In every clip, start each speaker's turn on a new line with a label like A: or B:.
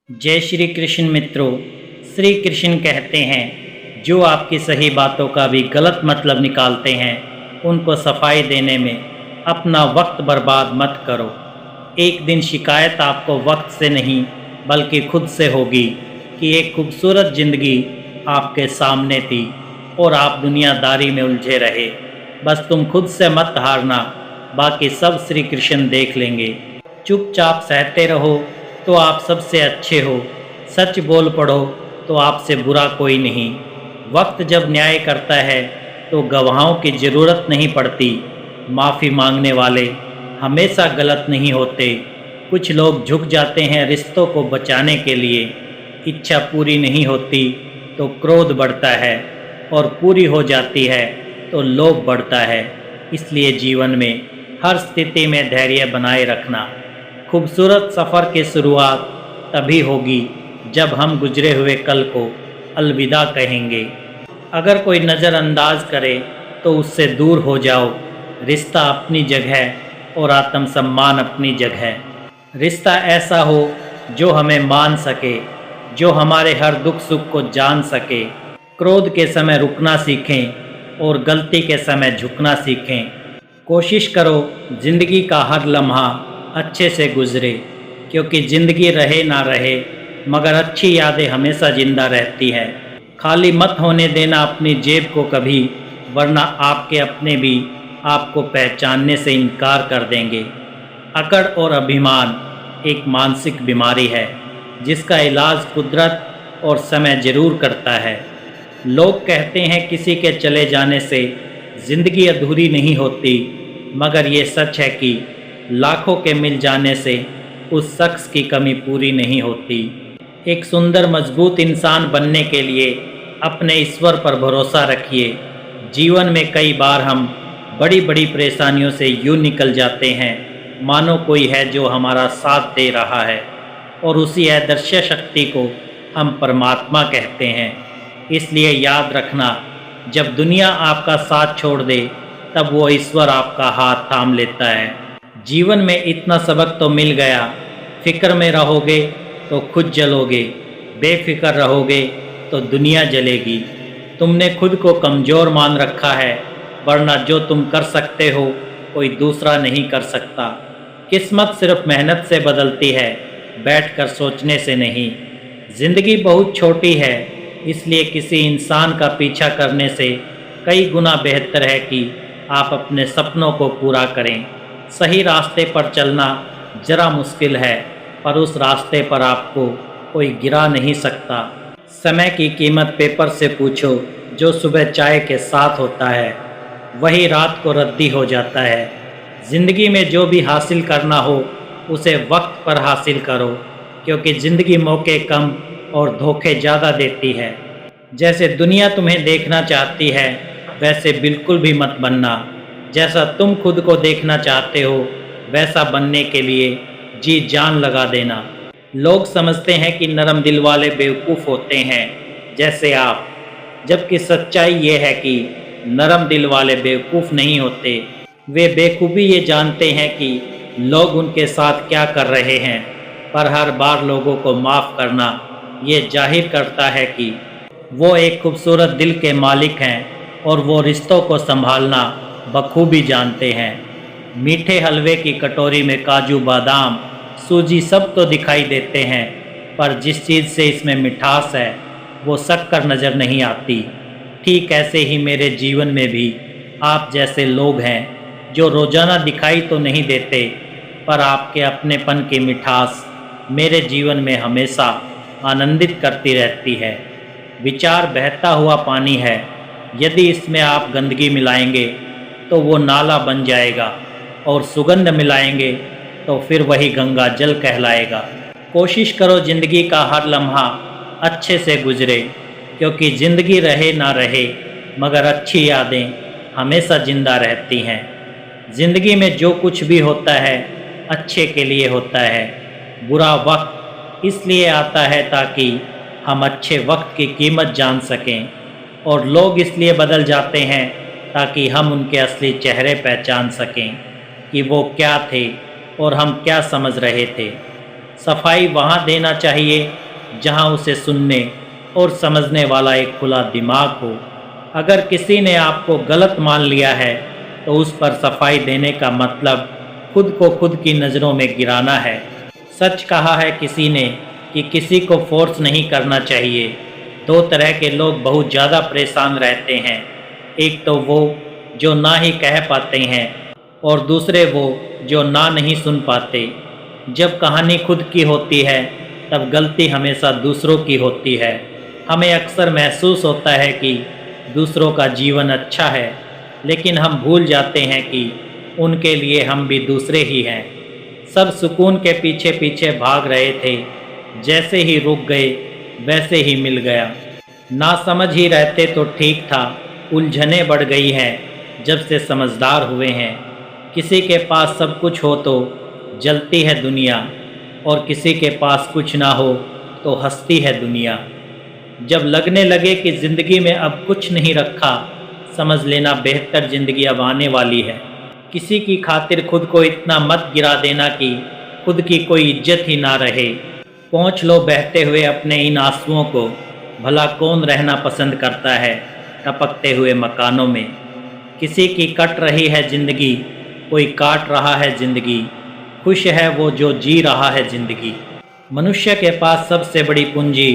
A: जय श्री कृष्ण मित्रों। श्री कृष्ण कहते हैं जो आपकी सही बातों का भी गलत मतलब निकालते हैं उनको सफाई देने में अपना वक्त बर्बाद मत करो। एक दिन शिकायत आपको वक्त से नहीं बल्कि खुद से होगी कि एक खूबसूरत ज़िंदगी आपके सामने थी और आप दुनियादारी में उलझे रहे। बस तुम खुद से मत हारना, बाकी सब श्री कृष्ण देख लेंगे। चुपचाप सहते रहो तो आप सबसे अच्छे हो, सच बोल पड़ो तो आपसे बुरा कोई नहीं। वक्त जब न्याय करता है तो गवाहों की ज़रूरत नहीं पड़ती। माफ़ी मांगने वाले हमेशा गलत नहीं होते। कुछ लोग झुक जाते हैं रिश्तों को बचाने के लिए। इच्छा पूरी नहीं होती तो क्रोध बढ़ता है और पूरी हो जाती है तो लोभ बढ़ता है। इसलिए जीवन में हर स्थिति में धैर्य बनाए रखना। खूबसूरत सफ़र की शुरुआत तभी होगी जब हम गुजरे हुए कल को अलविदा कहेंगे। अगर कोई नज़रअंदाज करे तो उससे दूर हो जाओ। रिश्ता अपनी जगह और आत्मसम्मान अपनी जगह। रिश्ता ऐसा हो जो हमें मान सके, जो हमारे हर दुख सुख को जान सके। क्रोध के समय रुकना सीखें और गलती के समय झुकना सीखें। कोशिश करो ज़िंदगी का हर लम्हा अच्छे से गुजरे, क्योंकि ज़िंदगी रहे ना रहे मगर अच्छी यादें हमेशा ज़िंदा रहती हैं। खाली मत होने देना अपनी जेब को कभी, वरना आपके अपने भी आपको पहचानने से इनकार कर देंगे। अकड़ और अभिमान एक मानसिक बीमारी है जिसका इलाज कुदरत और समय ज़रूर करता है। लोग कहते हैं किसी के चले जाने से ज़िंदगी अधूरी नहीं होती, मगर ये सच है कि लाखों के मिल जाने से उस शख्स की कमी पूरी नहीं होती। एक सुंदर मजबूत इंसान बनने के लिए अपने ईश्वर पर भरोसा रखिए। जीवन में कई बार हम बड़ी बड़ी परेशानियों से यूँ निकल जाते हैं मानो कोई है जो हमारा साथ दे रहा है, और उसी अदृश्य शक्ति को हम परमात्मा कहते हैं। इसलिए याद रखना, जब दुनिया आपका साथ छोड़ दे तब वो ईश्वर आपका हाथ थाम लेता है। जीवन में इतना सबक तो मिल गया, फिक्र में रहोगे तो खुद जलोगे, बेफिक्र रहोगे तो दुनिया जलेगी। तुमने खुद को कमज़ोर मान रखा है, वरना जो तुम कर सकते हो कोई दूसरा नहीं कर सकता। किस्मत सिर्फ मेहनत से बदलती है, बैठकर सोचने से नहीं। ज़िंदगी बहुत छोटी है, इसलिए किसी इंसान का पीछा करने से कई गुना बेहतर है कि आप अपने सपनों को पूरा करें। सही रास्ते पर चलना ज़रा मुश्किल है, पर उस रास्ते पर आपको कोई गिरा नहीं सकता। समय की कीमत पेपर से पूछो, जो सुबह चाय के साथ होता है वही रात को रद्दी हो जाता है। ज़िंदगी में जो भी हासिल करना हो उसे वक्त पर हासिल करो, क्योंकि ज़िंदगी मौके कम और धोखे ज़्यादा देती है। जैसे दुनिया तुम्हें देखना चाहती है वैसे बिल्कुल भी मत बनना। जैसा तुम खुद को देखना चाहते हो वैसा बनने के लिए जी जान लगा देना। लोग समझते हैं कि नरम दिल वाले बेवकूफ़ होते हैं जैसे आप, जबकि सच्चाई ये है कि नरम दिल वाले बेवकूफ़ नहीं होते। वे बेखूबी ये जानते हैं कि लोग उनके साथ क्या कर रहे हैं, पर हर बार लोगों को माफ़ करना ये जाहिर करता है कि वो एक खूबसूरत दिल के मालिक हैं और वो रिश्तों को संभालना बखूबी जानते हैं। मीठे हलवे की कटोरी में काजू बादाम सूजी सब तो दिखाई देते हैं, पर जिस चीज़ से इसमें मिठास है वो शक्कर नज़र नहीं आती। ठीक ऐसे ही मेरे जीवन में भी आप जैसे लोग हैं जो रोज़ाना दिखाई तो नहीं देते, पर आपके अपनेपन की मिठास मेरे जीवन में हमेशा आनंदित करती रहती है। विचार बहता हुआ पानी है, यदि इसमें आप गंदगी मिलाएंगे तो वो नाला बन जाएगा, और सुगंध मिलाएंगे तो फिर वही गंगा जल कहलाएगा। कोशिश करो ज़िंदगी का हर लम्हा अच्छे से गुजरे, क्योंकि ज़िंदगी रहे ना रहे मगर अच्छी यादें हमेशा ज़िंदा रहती हैं। ज़िंदगी में जो कुछ भी होता है अच्छे के लिए होता है। बुरा वक्त इसलिए आता है ताकि हम अच्छे वक्त की कीमत जान सकें, और लोग इसलिए बदल जाते हैं ताकि हम उनके असली चेहरे पहचान सकें कि वो क्या थे और हम क्या समझ रहे थे। सफाई वहाँ देना चाहिए जहाँ उसे सुनने और समझने वाला एक खुला दिमाग हो। अगर किसी ने आपको गलत मान लिया है तो उस पर सफाई देने का मतलब खुद को खुद की नज़रों में गिराना है। सच कहा है किसी ने कि किसी को फोर्स नहीं करना चाहिए। दो तरह के लोग बहुत ज़्यादा परेशान रहते हैं, एक तो वो जो ना ही कह पाते हैं और दूसरे वो जो ना नहीं सुन पाते। जब कहानी खुद की होती है तब गलती हमेशा दूसरों की होती है। हमें अक्सर महसूस होता है कि दूसरों का जीवन अच्छा है, लेकिन हम भूल जाते हैं कि उनके लिए हम भी दूसरे ही हैं। सब सुकून के पीछे पीछे भाग रहे थे, जैसे ही रुक गए वैसे ही मिल गया। ना समझ ही रहते तो ठीक था, उलझने बढ़ गई हैं जब से समझदार हुए हैं। किसी के पास सब कुछ हो तो जलती है दुनिया, और किसी के पास कुछ ना हो तो हंसती है दुनिया। जब लगने लगे कि ज़िंदगी में अब कुछ नहीं रखा, समझ लेना बेहतर ज़िंदगी अब आने वाली है। किसी की खातिर खुद को इतना मत गिरा देना कि खुद की कोई इज्जत ही ना रहे। पहुँच लो बहते हुए अपने इन आंसुओं को, भला कौन रहना पसंद करता है टपकते हुए मकानों में। किसी की कट रही है ज़िंदगी, कोई काट रहा है ज़िंदगी, खुश है वो जो जी रहा है ज़िंदगी। मनुष्य के पास सबसे बड़ी पूंजी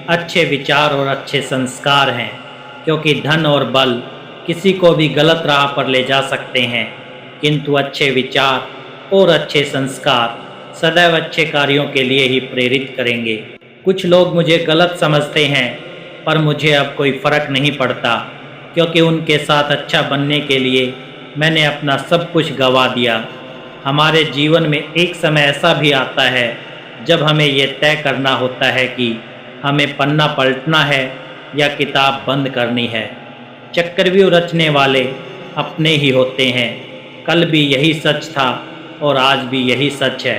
A: अच्छे विचार और अच्छे संस्कार हैं, क्योंकि धन और बल किसी को भी गलत राह पर ले जा सकते हैं, किंतु अच्छे विचार और अच्छे संस्कार सदैव अच्छे कार्यों के लिए ही प्रेरित करेंगे। कुछ लोग मुझे गलत समझते हैं, पर मुझे अब कोई फ़र्क नहीं पड़ता, क्योंकि उनके साथ अच्छा बनने के लिए मैंने अपना सब कुछ गंवा दिया। हमारे जीवन में एक समय ऐसा भी आता है जब हमें ये तय करना होता है कि हमें पन्ना पलटना है या किताब बंद करनी है। चक्रव्यूह रचने वाले अपने ही होते हैं। कल भी यही सच था और आज भी यही सच है।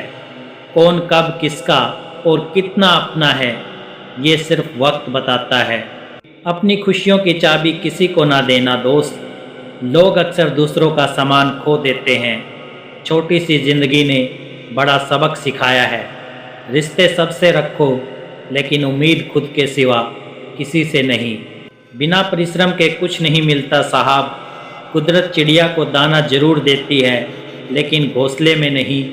A: कौन कब किसका और कितना अपना है, ये सिर्फ वक्त बताता है। अपनी खुशियों की चाबी किसी को ना देना दोस्त। लोग अक्सर दूसरों का सामान खो देते हैं। छोटी सी ज़िंदगी ने बड़ा सबक सिखाया है। रिश्ते सबसे रखो, लेकिन उम्मीद खुद के सिवा किसी से नहीं। बिना परिश्रम के कुछ नहीं मिलता साहब। कुदरत चिड़िया को दाना जरूर देती है, लेकिन घोंसले में नहीं।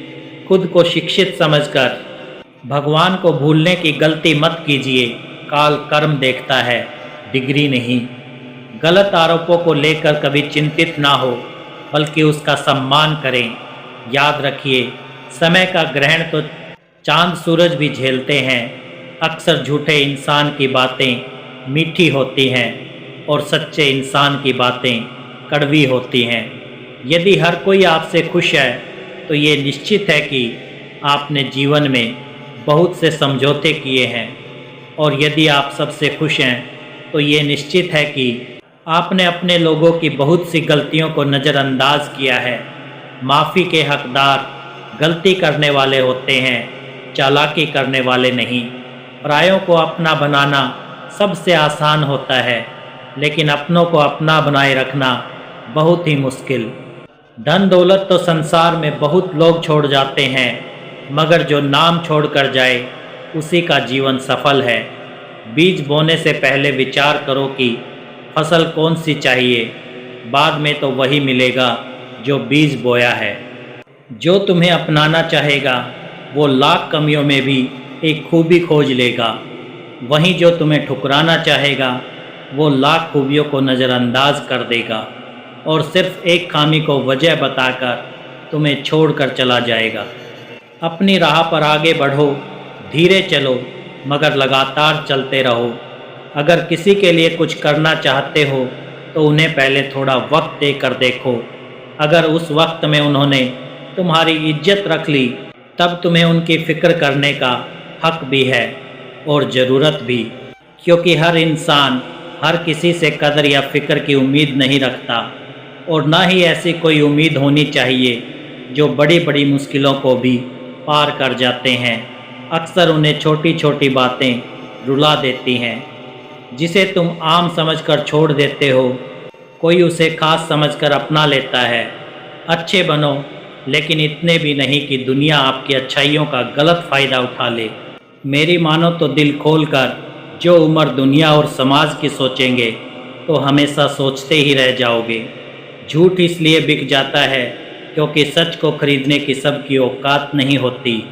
A: खुद को शिक्षित समझकर भगवान को भूलने की गलती मत कीजिए। काल कर्म देखता है, डिग्री नहीं। गलत आरोपों को लेकर कभी चिंतित ना हो, बल्कि उसका सम्मान करें। याद रखिए, समय का ग्रहण तो चांद सूरज भी झेलते हैं। अक्सर झूठे इंसान की बातें मीठी होती हैं और सच्चे इंसान की बातें कड़वी होती हैं। यदि हर कोई आपसे खुश है तो ये निश्चित है कि आपने जीवन में बहुत से समझौते किए हैं, और यदि आप सबसे खुश हैं तो ये निश्चित है कि आपने अपने लोगों की बहुत सी गलतियों को नज़रअंदाज किया है। माफ़ी के हकदार गलती करने वाले होते हैं, चालाकी करने वाले नहीं। परायों को अपना बनाना सबसे आसान होता है, लेकिन अपनों को अपना बनाए रखना बहुत ही मुश्किल। धन दौलत तो संसार में बहुत लोग छोड़ जाते हैं, मगर जो नाम छोड़कर जाए उसी का जीवन सफल है। बीज बोने से पहले विचार करो कि फसल कौन सी चाहिए, बाद में तो वही मिलेगा जो बीज बोया है। जो तुम्हें अपनाना चाहेगा वो लाख कमियों में भी एक खूबी खोज लेगा, वहीं जो तुम्हें ठुकराना चाहेगा वो लाख खूबियों को नज़रअंदाज कर देगा और सिर्फ एक खामी को वजह बताकर तुम्हें छोड़कर चला जाएगा। अपनी राह पर आगे बढ़ो, धीरे चलो मगर लगातार चलते रहो। अगर किसी के लिए कुछ करना चाहते हो तो उन्हें पहले थोड़ा वक्त देकर देखो। अगर उस वक्त में उन्होंने तुम्हारी इज्जत रख ली, तब तुम्हें उनकी फ़िक्र करने का हक भी है और ज़रूरत भी, क्योंकि हर इंसान हर किसी से कदर या फ़िक्र की उम्मीद नहीं रखता, और ना ही ऐसी कोई उम्मीद होनी चाहिए जो बड़ी बड़ी मुश्किलों को भी पार कर जाते हैं। अक्सर उन्हें छोटी छोटी बातें रुला देती हैं। जिसे तुम आम समझकर छोड़ देते हो, कोई उसे खास समझकर अपना लेता है। अच्छे बनो लेकिन इतने भी नहीं कि दुनिया आपकी अच्छाइयों का गलत फ़ायदा उठा ले। मेरी मानो तो दिल खोल कर जो उम्र दुनिया और समाज की सोचेंगे तो हमेशा सोचते ही रह जाओगे। झूठ इसलिए बिक जाता है क्योंकि सच को खरीदने की सबकी औकात नहीं होती।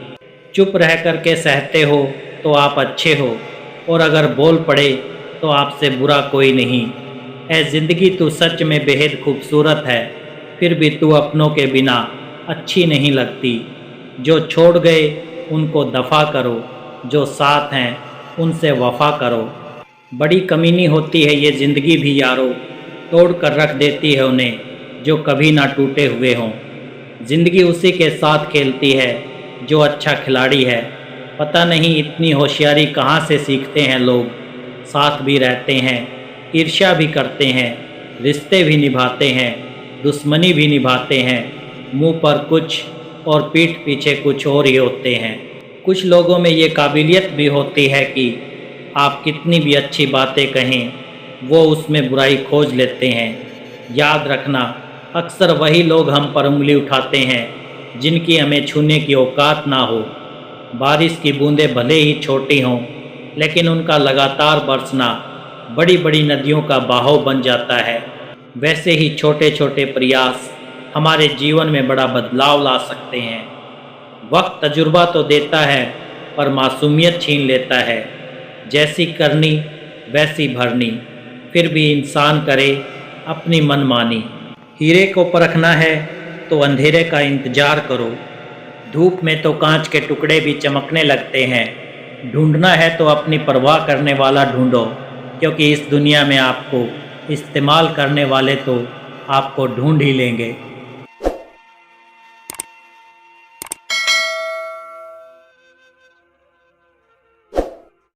A: चुप रह कर के सहते हो तो आप अच्छे हो, और अगर बोल पड़े तो आपसे बुरा कोई नहीं। ऐ ज़िंदगी तू सच में बेहद खूबसूरत है, फिर भी तू अपनों के बिना अच्छी नहीं लगती। जो छोड़ गए उनको दफ़ा करो, जो साथ हैं उनसे वफ़ा करो। बड़ी कमीनी होती है ये ज़िंदगी भी यारो, तोड़ कर रख देती है उन्हें जो कभी ना टूटे हुए हों। ज़िंदगी उसी के साथ खेलती है जो अच्छा खिलाड़ी है। पता नहीं इतनी होशियारी कहाँ से सीखते हैं लोग। साथ भी रहते हैं, ईर्ष्या भी करते हैं, रिश्ते भी निभाते हैं, दुश्मनी भी निभाते हैं। मुंह पर कुछ और पीठ पीछे कुछ और ही होते हैं। कुछ लोगों में ये काबिलियत भी होती है कि आप कितनी भी अच्छी बातें कहें वो उसमें बुराई खोज लेते हैं। याद रखना, अक्सर वही लोग हम पर उंगली उठाते हैं जिनकी हमें छूने की औकात ना हो। बारिश की बूंदें भले ही छोटी हों, लेकिन उनका लगातार बरसना बड़ी बड़ी नदियों का बहाव बन जाता है। वैसे ही छोटे छोटे प्रयास हमारे जीवन में बड़ा बदलाव ला सकते हैं। वक्त तजुर्बा तो देता है पर मासूमियत छीन लेता है। जैसी करनी वैसी भरनी, फिर भी इंसान करे अपनी मनमानी। हीरे को परखना है तो अंधेरे का इंतजार करो। धूप में तो कांच के टुकड़े भी चमकने लगते हैं। ढूंढना है तो अपनी परवाह करने वाला ढूंढो, क्योंकि इस दुनिया में आपको इस्तेमाल करने वाले तो आपको ढूंढ ही लेंगे।